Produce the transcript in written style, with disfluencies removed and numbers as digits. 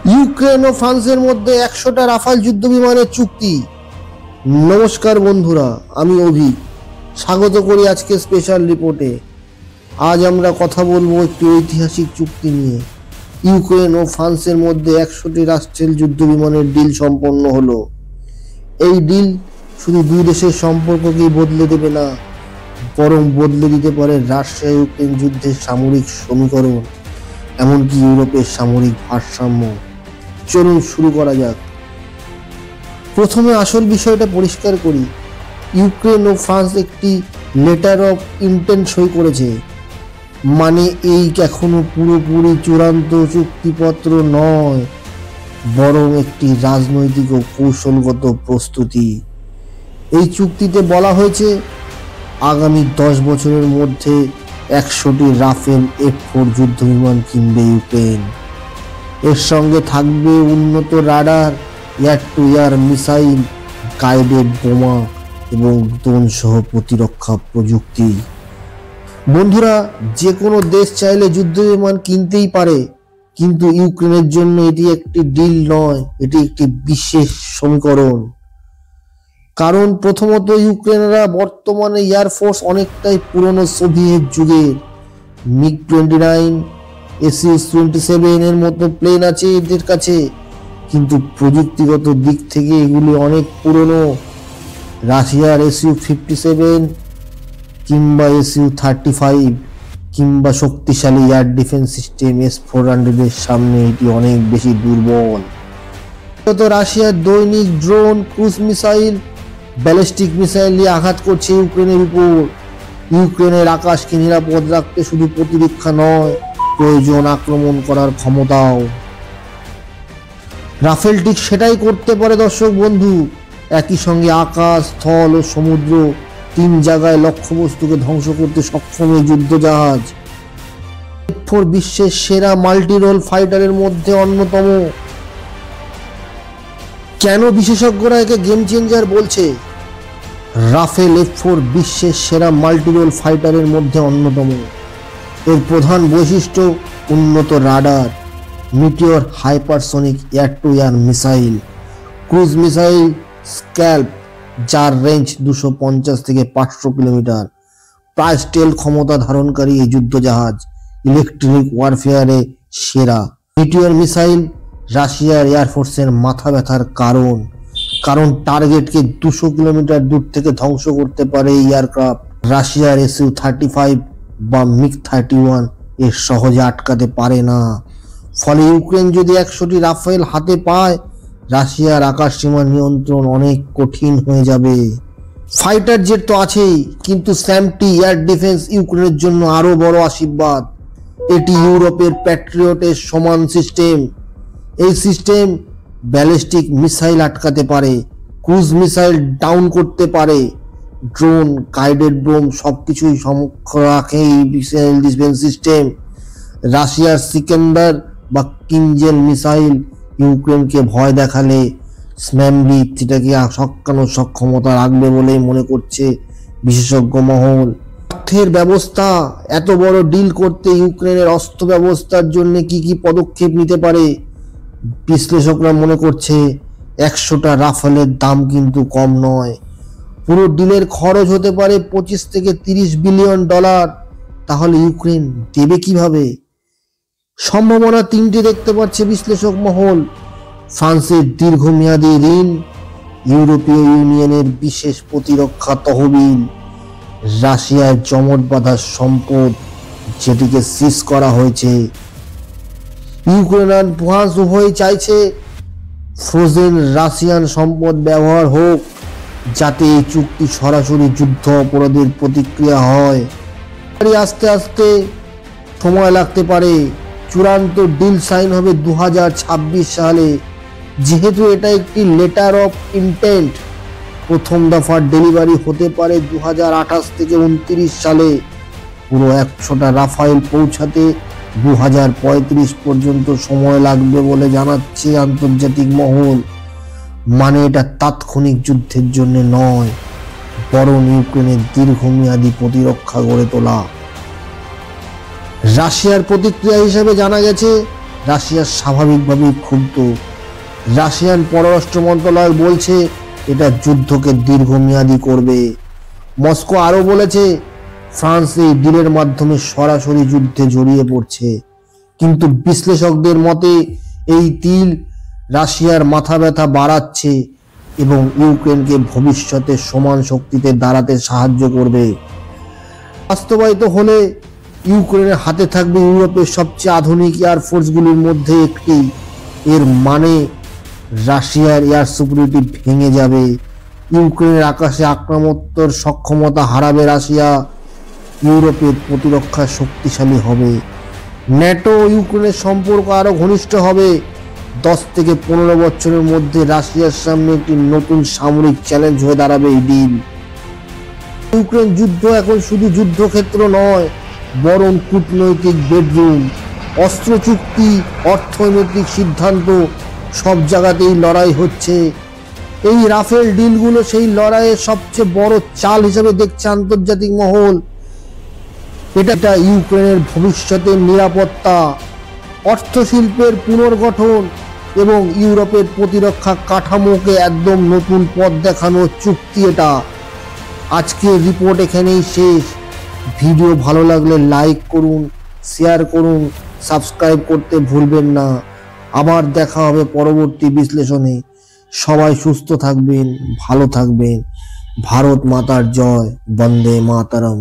Ukraine ও ফ্রান্সের মধ্যে 100টা Rafale যুদ্ধ বিমানের চুক্তি। নমস্কার বন্ধুরা, আমি অভি, স্বাগত করি আজকে স্পেশাল রিপোর্টে। আজ আমরা কথা বলবো একটি ঐতিহাসিক চুক্তি নিয়ে। ইউক্রেন ও ফ্রান্সের মধ্যে 100টি রাষ্ট্রের যুদ্ধ বিমানের ডিল সম্পন্ন হলো। এই ডিল শুধু দুই দেশের সম্পর্ককেই বদলে দেবে না, বরং বদলে দিতে পারে রাশিয়া ইউক্রেন যুদ্ধের সামরিক সমীকরণ, এমনকি ইউরোপের সামরিক ভারসাম্য। চলুন শুরু করা যাক। প্রথমে আসল বিষয়টা পরিষ্কার করি। ইউক্রেন ও ফ্রান্স একটি লেটার অফ ইন্টেন্ট সই করেছে, মানে এই এখনো পুরোপুরি চূড়ান্ত চুক্তিপত্র নয়, বরং একটি রাজনৈতিক ও কৌশলগত প্রস্তুতি। এই চুক্তিতে বলা হয়েছে আগামী 10 বছরের মধ্যে 100টি রাফেল F4 যুদ্ধ বিমান কিনবে ইউক্রেন। এর সঙ্গে থাকবে উন্নত radar, air to air missile, guided বোমা এবং ড্রোন সহ প্রতিরক্ষা প্রযুক্তি। বন্ধুরা, যে কোনো দেশ চাইলে যুদ্ধ বিমান কিনতেই পারে, কিন্তু ইউক্রেনের জন্য এটি একটি ডিল নয়, এটি একটি বিশেষ সমীকরণ। কারণ প্রথমত, ইউক্রেনরা বর্তমানে এয়ারফোর্স অনেকটাই পুরনো সোভিয়েত যুগের। MiG-29, Su-27 এর মতো প্লেন আছে এদের কাছে, কিন্তু প্রযুক্তিগত দিক থেকে এগুলি অনেক পুরনো। রাশিয়ার Su-57 কিংবা Su-35 কিংবা শক্তিশালী এয়ার ডিফেন্স সিস্টেম S-400 এর সামনে এটি অনেক বেশি দুর্বল। রাশিয়ার দৈনিক drone, cruise missile, ballistic missile দিয়ে আঘাত করছে ইউক্রেনের উপর। ইউক্রেনের আকাশকে নিরাপদ রাখতে শুধু প্রতিরক্ষা নয়, প্রয়োজন আক্রমণ করার ক্ষমতাও। রাফেল ঠিক সেটাই করতে পারে দর্শক বন্ধু। একই সঙ্গে আকাশ, স্থল ও সমুদ্র 3 জায়গায় লক্ষ্যবস্তুকে ধ্বংস করতে সক্ষম এই যুদ্ধ জাহাজ। F4 বিশ্বের সেরা মাল্টি রোল ফাইটারের মধ্যে অন্যতম। কেন বিশেষজ্ঞরা একে গেম চেঞ্জার বলছে? রাফেল F4 বিশ্বের সেরা মাল্টি রোল ফাইটারের মধ্যে অন্যতম। এর প্রধান বৈশিষ্ট্য উন্নত radar, meteor hypersonic air to air missile, cruise missile SCALP, যার রেঞ্জ 250 থেকে 500 কিলোমিটার, প্রায় স্টেল ক্ষমতা ধারণকারী এই যুদ্ধ জাহাজ ইলেকট্রনিক ওয়ারফেয়ারে সেরা। মিটিওর মিসাইল রাশিয়ার এয়ারফোর্সের মাথা ব্যথার কারণ টার্গেটকে 200 কিলোমিটার দূর থেকে ধ্বংস করতে পারে এই এয়ারক্রাফট। রাশিয়ার Su-35 বা MiG-31 এর সহজে আটকাতে পারে না। ফলে ইউক্রেন যদি 100টি রাফেল হাতে পায়, রাশিয়ার আকাশ সীমা নিয়ন্ত্রণ অনেক কঠিন হয়ে যাবে। ফাইটার জেট তো আছেই, কিন্তু SAM-T এয়ার ডিফেন্স ইউক্রেনের জন্য আরো বড় আশীর্বাদ। এটি ইউরোপের প্যাট্রিয়টের সমান সিস্টেম। এই সিস্টেম ব্যালিস্টিক মিসাইল আটকাতে পারে, ক্রুজ মিসাইল ডাউন করতে পারে, ড্রোন, গাইডেড বোম সবকিছুই সমক্ষ রাখে এই মিসাইল ডিফেন্স সিস্টেম। রাশিয়ার সিকেন্ডার বা কিনজেল মিসাইল ইউক্রেনকে ভয় দেখালে স্ম্যামলি সেটাকে সক্কানোর সক্ষমতা রাখবে বলেই মনে করছে বিশেষজ্ঞ মহল। অর্থের ব্যবস্থা, এত বড় ডিল করতে ইউক্রেনের অস্ত্র ব্যবস্থার জন্য কি কি পদক্ষেপ নিতে পারে? বিশ্লেষকরা মনে করছে 100টা রাফেলের দাম কিন্তু কম নয়। পুরো ডিলের খরচ হতে পারে 25 থেকে 30 বিলিয়ন ডলার। তাহলে ইউক্রেন দেবে কিভাবে? সম্ভাবনা 3টে দেখতে পাচ্ছে বিশ্লেষক মহল। ফ্রান্সের দীর্ঘমেয়াদী ঋণ, ইউরোপীয় ইউনিয়নের বিশেষ প্রতিরক্ষা তহবিল, রাশিয়ার জমট বাঁধা সম্পদ যেটিকে সিজ করা হয়েছে। ইউক্রেন আর ফ্রান্স উভয়ই চাইছে ফ্রোজেন রাশিয়ান সম্পদ ব্যবহার হোক, যাতে এই চুক্তি সরাসরি যুদ্ধ অপরাধের প্রতিক্রিয়া হয়। আস্তে আস্তে সময় লাগতে পারে। চূড়ান্ত ডিল সাইন হবে 2026 সালে। যেহেতু এটা একটি লেটার অফ ইন্টেন্ট, প্রথম দফার ডেলিভারি হতে পারে 2028 থেকে 29 সালে। পুরো 100টা রাফায়েল পৌঁছাতে 2035 পর্যন্ত সময় লাগবে বলে জানাচ্ছে আন্তর্জাতিক মহল। মানে এটা তাৎক্ষণিক যুদ্ধের জন্য নয়, বরং ইউক্রেনের দীর্ঘমেয়াদী প্রতিরক্ষা গড়ে তোলা। রাশিয়ার প্রতিক্রিয়া হিসেবে জানা গেছে রাশিয়া স্বাভাবিকভাবেই ক্ষুব্ধ। রাশিয়ান পররাষ্ট্র মন্ত্রণালয় বলছে এটা যুদ্ধকে দীর্ঘমেয়াদী করবে। মস্কো আরও বলেছে ফ্রান্স এই ডিলের মাধ্যমে সরাসরি যুদ্ধে জড়িয়ে পড়ছে। কিন্তু বিশ্লেষকদের মতে এই ডিল রাশিয়ার মাথা ব্যথা বাড়াচ্ছে এবং ইউক্রেনকে ভবিষ্যতে সমান শক্তিতে দাঁড়াতে সাহায্য করবে। বাস্তবায়িত হলে ইউক্রেনের হাতে থাকবে ইউরোপের সবচেয়ে আধুনিক এয়ারফোর্সগুলির মধ্যে একটি। এর মানে রাশিয়ার এয়ার সিকিউরিটি ভেঙে যাবে, ইউক্রেনের আকাশে আক্রমণাত্মক সক্ষমতা হারাবে রাশিয়া, ইউরোপের প্রতিরক্ষা শক্তিশালী হবে, ন্যাটো ইউক্রেনের সম্পর্ক আরও ঘনিষ্ঠ হবে। 10 থেকে 15 বছরের মধ্যে রাশিয়ার সামনে একটি নতুন সামরিক চ্যালেঞ্জ হয়ে দাঁড়াবে এই ডিল। ইউক্রেন যুদ্ধ এখন শুধু যুদ্ধক্ষেত্র নয়, বরং কূটনৈতিক বেডরুম। অস্ত্র চুক্তি, অর্থনৈতিক সিদ্ধান্ত, সব জায়গাতেই লড়াই হচ্ছে। এই রাফেল ডিলগুলো সেই লড়াইয়ের সবচেয়ে বড় চাল হিসেবে দেখছে আন্তর্জাতিক মহল। এটা ইউক্রেনের ভবিষ্যতের নিরাপত্তা, অর্থশিল্পের পুনর্গঠন এবং ইউরোপের প্রতিরক্ষা কাঠামোকে একদম নতুন পথ দেখানোর চুক্তি এটা। আজকের রিপোর্ট এখানেই শেষ। ভিডিও ভালো লাগলে লাইক করুন, শেয়ার করুন, সাবস্ক্রাইব করতে ভুলবেন না। আবার দেখা হবে পরবর্তী বিশ্লেষণে। সবাই সুস্থ থাকবেন, ভালো থাকবেন। ভারত মাতার জয়। বন্দে মাতরম।